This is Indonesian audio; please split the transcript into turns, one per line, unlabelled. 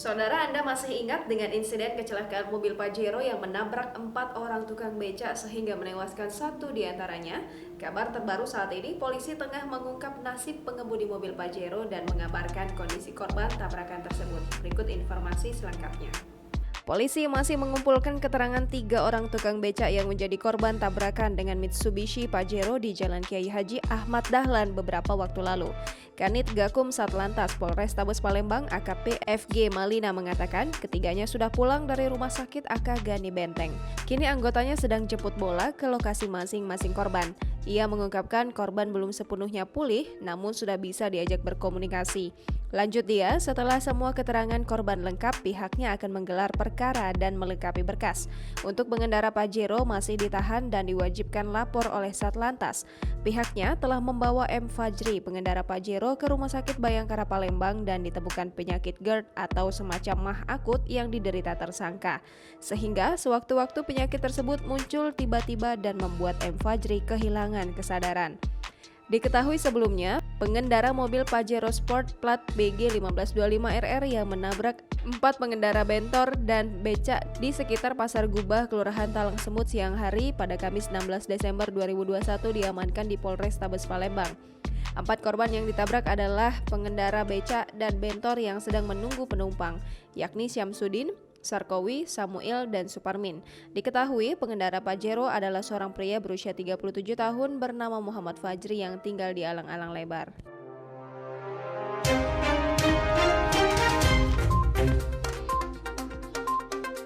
Saudara, Anda masih ingat dengan insiden kecelakaan mobil Pajero yang menabrak 4 orang tukang beca sehingga menewaskan satu di antaranya? Kabar terbaru saat ini, polisi tengah mengungkap nasib pengemudi mobil Pajero dan mengabarkan kondisi korban tabrakan tersebut. Berikut informasi selengkapnya. Polisi masih mengumpulkan keterangan 3 orang tukang becak yang menjadi korban tabrakan dengan Mitsubishi Pajero di Jalan Kiai Haji Ahmad Dahlan beberapa waktu lalu. Kanit Gakum Satlantas Polrestabes Palembang AKP FG Malina mengatakan ketiganya sudah pulang dari rumah sakit AK Gani Benteng. Kini anggotanya sedang jemput bola ke lokasi masing-masing korban. Ia mengungkapkan korban belum sepenuhnya pulih namun sudah bisa diajak berkomunikasi. Lanjut dia, setelah semua keterangan korban lengkap, pihaknya akan menggelar perkara dan melengkapi berkas. Untuk pengendara Pajero masih ditahan dan diwajibkan lapor oleh Satlantas. Pihaknya telah membawa M. Fajri, pengendara Pajero, ke Rumah Sakit Bayangkara Palembang dan ditemukan penyakit GERD atau semacam mah akut yang diderita tersangka. Sehingga sewaktu-waktu penyakit tersebut muncul tiba-tiba dan membuat M. Fajri kehilangan kesadaran. Diketahui sebelumnya, pengendara mobil Pajero Sport plat BG 1525RR yang menabrak 4 pengendara bentor dan becak di sekitar Pasar Gubah, Kelurahan Talang Semut siang hari pada Kamis 16 Desember 2021 diamankan di Polrestabes Palembang. 4 korban yang ditabrak adalah pengendara becak dan bentor yang sedang menunggu penumpang, yakni Syamsuddin, Sarkowi, Samuel, dan Suparmin. Diketahui pengendara Pajero adalah seorang pria berusia 37 tahun bernama Muhammad Fajri yang tinggal di Alang-Alang Lebar.